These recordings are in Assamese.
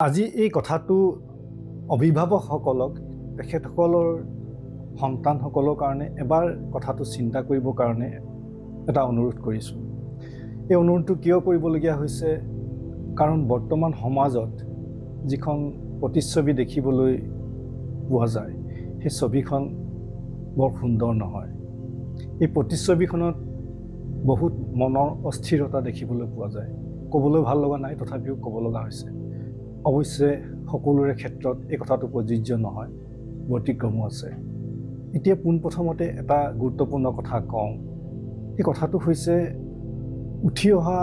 আজি এই কথাটো অভিভাৱকসকলক তেখেতসকলৰ সন্তানসকলৰ কাৰণে এবাৰ কথাটো চিন্তা কৰিবৰ কাৰণে এটা অনুৰোধ কৰিছোঁ। এই অনুৰোধটো কিয় কৰিবলগীয়া হৈছে, কাৰণ বৰ্তমান সমাজত যিখন প্ৰতিচ্ছবি দেখিবলৈ পোৱা যায় সেই ছবিখন বৰ সুন্দৰ নহয়। এই প্ৰতিচ্ছবিখনত বহুত মনৰ অস্থিৰতা দেখিবলৈ পোৱা যায়। ক'বলৈ ভাল লগা নাই, তথাপিও ক'ব লগা হৈছে। অৱশ্যে সকলোৰে ক্ষেত্ৰত এই কথাটো প্ৰযোজ্য নহয়, ব্যতিক্ৰমো আছে। এতিয়া পোনপ্ৰথমতে এটা গুৰুত্বপূৰ্ণ কথা কওঁ। এই কথাটো হৈছে উঠি অহা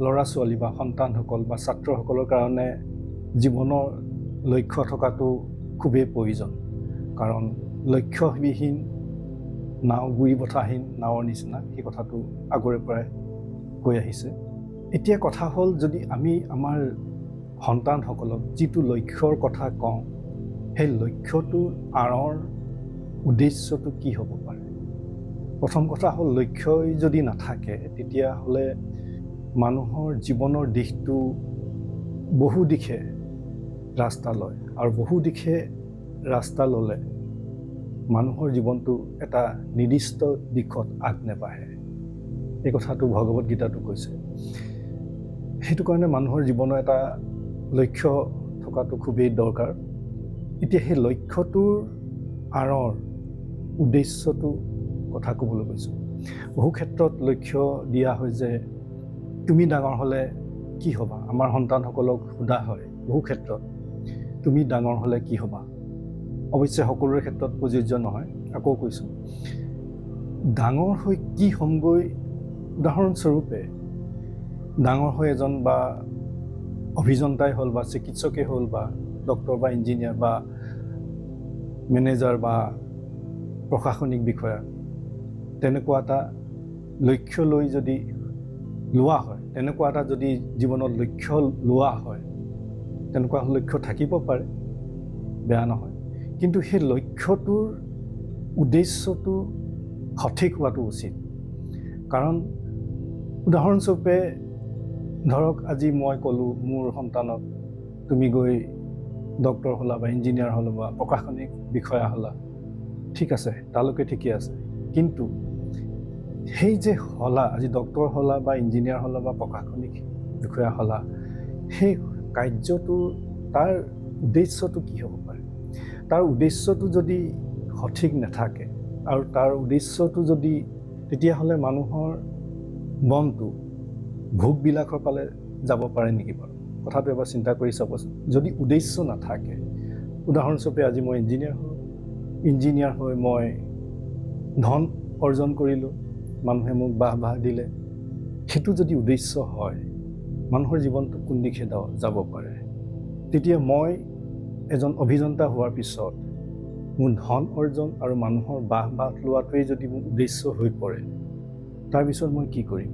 ল'ৰা ছোৱালী বা সন্তানসকল বা ছাত্ৰসকলৰ কাৰণে জীৱনৰ লক্ষ্য থকাটো খুবেই প্ৰয়োজন। কাৰণ লক্ষ্যবিহীন নাও গুৰি বঠাহীন নাৱৰ নিচিনা, সেই কথাটো আগৰে পৰাই কৈ আহিছে। এতিয়া কথা হ'ল, যদি আমি আমাৰ সন্তানসকলক যিটো লক্ষ্যৰ কথা কওঁ, সেই লক্ষ্যটোৰ আঁৰৰ উদ্দেশ্যটো কি হ'ব পাৰে। প্ৰথম কথা হ'ল, লক্ষ্যই যদি নাথাকে তেতিয়াহ'লে মানুহৰ জীৱনৰ দিশটো বহু দিশে ৰাস্তা লয়, আৰু বহু দিশে ৰাস্তা ল'লে মানুহৰ জীৱনটো এটা নিৰ্দিষ্ট দিশত আগ নেবাঢ়ে। এই কথাটো ভগৱত গীতাতো কৈছে। সেইটো কাৰণে মানুহৰ জীৱনৰ এটা লক্ষ্য থকাটো খুবেই দৰকাৰ। এতিয়া সেই লক্ষ্যটোৰ আঁৰৰ উদ্দেশ্যটো কথা ক'বলৈ কৈছোঁ। বহু ক্ষেত্ৰত লক্ষ্য দিয়া হয় যে তুমি ডাঙৰ হ'লে কি হ'বা। আমাৰ সন্তানসকলক সোধা হয় বহু ক্ষেত্ৰত, তুমি ডাঙৰ হ'লে কি হ'বা। অৱশ্যে সকলোৰে ক্ষেত্ৰত প্ৰযোজ্য নহয়। আকৌ কৈছোঁ, ডাঙৰ হৈ কি হ'মগৈ, উদাহৰণস্বৰূপে ডাঙৰ হৈ এজন বা অভিযন্তাই হ'ল বা চিকিৎসকেই হ'ল বা ডক্টৰ বা ইঞ্জিনিয়াৰ বা মেনেজাৰ বা প্ৰশাসনিক বিষয়া, তেনেকুৱা এটা লক্ষ্য লৈ যদি লোৱা হয়, তেনেকুৱা এটা যদি জীৱনত লক্ষ্য লোৱা হয়, তেনেকুৱা লক্ষ্য থাকিব পাৰে, বেয়া নহয়। কিন্তু সেই লক্ষ্যটোৰ উদ্দেশ্যটো সঠিক হোৱাটো উচিত। কাৰণ উদাহৰণস্বৰূপে ধৰক, আজি মই ক'লোঁ মোৰ সন্তানক তুমি গৈ ডক্টৰ হ'লা বা ইঞ্জিনিয়াৰ হ'লা বা প্ৰশাসনিক বিষয়া হ'লা, ঠিক আছে, তালৈকে ঠিকেই আছে। কিন্তু সেই যে হ'লা, আজি ডক্টৰ হ'লা বা ইঞ্জিনিয়াৰ হ'লা বা প্ৰশাসনিক বিষয়া হ'লা, সেই কাৰ্যটো তাৰ উদ্দেশ্যটো কি হ'ব পাৰে। তাৰ উদ্দেশ্যটো যদি সঠিক নাথাকে আৰু তাৰ উদ্দেশ্যটো যদি, তেতিয়াহ'লে মানুহৰ মনটো ভোগবিলাসৰ ফালে যাব পাৰে নেকি বাৰু। কথাটো এবাৰ চিন্তা কৰি চাবচোন। যদি উদ্দেশ্য নাথাকে, উদাহৰণস্বৰূপে আজি মই ইঞ্জিনিয়াৰ হৈ মই ধন অৰ্জন কৰিলোঁ, মানুহে মোক বাহ দিলে, সেইটো যদি উদ্দেশ্য হয়, মানুহৰ জীৱনটো কোন দিশে যাব পাৰে। তেতিয়া মই এজন অভিযন্তা হোৱাৰ পিছত মোৰ ধন অৰ্জন আৰু মানুহৰ বাহ লোৱাটোৱেই যদি মোৰ উদ্দেশ্য হৈ পৰে, তাৰপিছত মই কি কৰিম।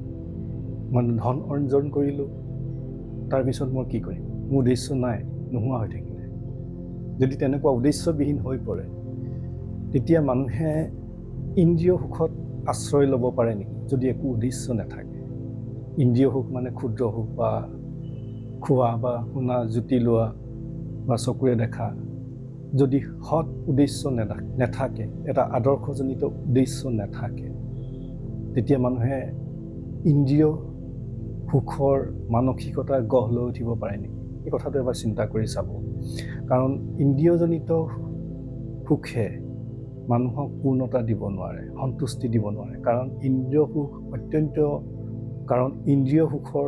মই ধন অৰ্জন কৰিলোঁ, তাৰপিছত মই কি কৰিম। মোৰ উদ্দেশ্য নাই, নোহোৱা হৈ থাকিলে। যদি তেনেকুৱা উদ্দেশ্যবিহীন হৈ পৰে, তেতিয়া মানুহে ইন্দ্ৰিয় সুখত আশ্ৰয় ল'ব পাৰে নেকি, যদি একো উদ্দেশ্য নাথাকে। ইন্দ্ৰিয় সুখ মানে ক্ষুদ্ৰ সুখ বা খোৱা বা শুনা, জুতি লোৱা বা চকুৰে দেখা। যদি সৎ উদ্দেশ্য নাথাকে, এটা আদৰ্শজনিত উদ্দেশ্য নাথাকে, তেতিয়া মানুহে ইন্দ্ৰিয় সুখৰ মানসিকতা গঢ় লৈ উঠিব পাৰে নেকি। এই কথাটো এবাৰ চিন্তা কৰি চাব। কাৰণ ইন্দ্ৰিয়জনিত সুখে মানুহক পূৰ্ণতা দিব নোৱাৰে, সন্তুষ্টি দিব নোৱাৰে। কাৰণ ইন্দ্ৰিয় সুখৰ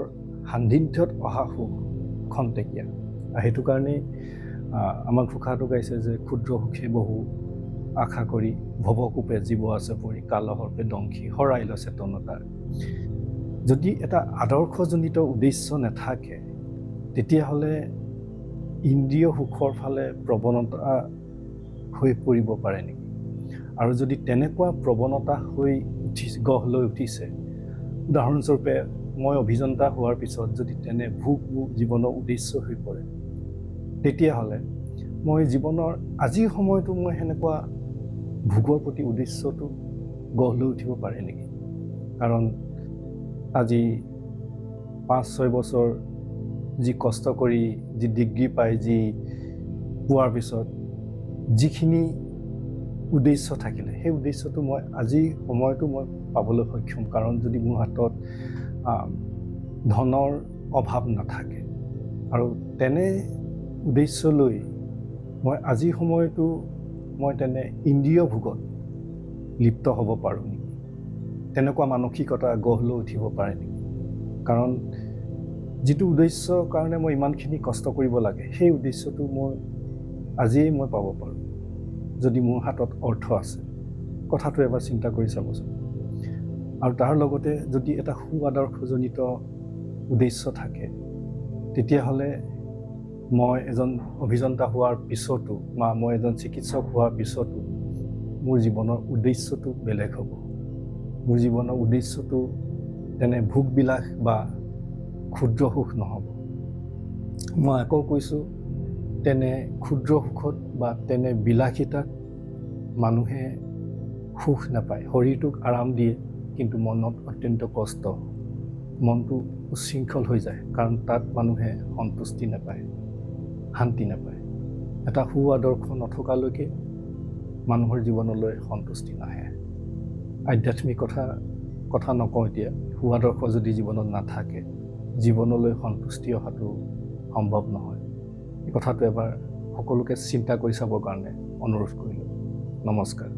সান্নিধ্যত অহা সুখ খন্তেকীয়া। আৰু সেইটো কাৰণেই আমাৰ ঘোষাটো গাইছে যে ক্ষুদ্ৰ সুখে বহু আশা কৰি, ভৱকূপে জীৱ আছে পৰি, কালসৰ্পে দংশী হৰাই লয় চেতনতা। যদি এটা আদৰ্শজনিত উদ্দেশ্য নাথাকে, তেতিয়াহ'লে ইন্দ্ৰিয় সুখৰ ফালে প্ৰৱণতা হৈ পৰিব পাৰে নেকি। আৰু যদি তেনেকুৱা প্ৰৱণতা গঢ় লৈ উঠিছে, উদাহৰণস্বৰূপে মই অভিযন্তা হোৱাৰ পিছত যদি তেনে ভোগ মোৰ জীৱনৰ উদ্দেশ্য হৈ পৰে, তেতিয়াহ'লে মই জীৱনৰ আজিৰ সময়টো মই সেনেকুৱা ভোগৰ প্ৰতি উদ্দেশ্যটো গঢ় লৈ উঠিব পাৰে নেকি। কাৰণ আজি 5-6 বছৰ যি কষ্ট কৰি যি ডিগ্ৰী পাই যি পোৱাৰ পিছত যিখিনি উদ্দেশ্য থাকিলে সেই উদ্দেশ্যটো মই আজি সময়তো মই পাবলৈ সক্ষম। কাৰণ যদি মোৰ হাতত ধনৰ অভাৱ নাথাকে আৰু তেনে উদ্দেশ্য লৈ মই আজি সময়তো মই তেনে ইন্দ্ৰিয় ভোগত লিপ্ত হ'ব পাৰোঁ নেকি, তেনেকুৱা মানসিকতা গঢ় লৈ উঠিব পাৰে নেকি? কাৰণ যিটো উদ্দেশ্যৰ কাৰণে মই ইমানখিনি কষ্ট কৰিব লাগে সেই উদ্দেশ্যটো মই আজিয়েই মই পাব পাৰোঁ যদি মোৰ হাতত অৰ্থ আছে। কথাটো এবাৰ চিন্তা কৰি চাবচোন। আৰু তাৰ লগতে যদি এটা সু আদৰ্শজনিত উদ্দেশ্য থাকে তেতিয়াহ'লে মই এজন অভিযন্তা হোৱাৰ পিছতো বা মই এজন চিকিৎসক হোৱাৰ পিছতো মোৰ জীৱনৰ উদ্দেশ্যটো বেলেগ হ'ব। মোৰ জীৱনৰ উদ্দেশ্যটো তেনে ভোগবিলাস বা ক্ষুদ্ৰ সুখ নহ'ব। মই আকৌ কৈছোঁ, তেনে ক্ষুদ্ৰ সুখত বা তেনে বিলাসিতাত মানুহে সুখ নাপায়। শৰীৰটোক আৰাম দিয়ে কিন্তু মনত অত্যন্ত কষ্ট, মনটো উচ্ছৃংখল হৈ যায়। কাৰণ তাত মানুহে সন্তুষ্টি নাপায়, শান্তি নাপায়। এটা সু আদৰ্শ নথকালৈকে মানুহৰ জীৱনলৈ সন্তুষ্টি নাহে। আধ্যাত্মিক কথা নকওঁ এতিয়া, সু আদৰ্শ যদি জীৱনত নাথাকে জীৱনলৈ সন্তুষ্টি অহাটো সম্ভৱ নহয়। এই কথাটো এবাৰ সকলোকে চিন্তা কৰি চাবৰ কাৰণে অনুৰোধ কৰিলোঁ। নমস্কাৰ।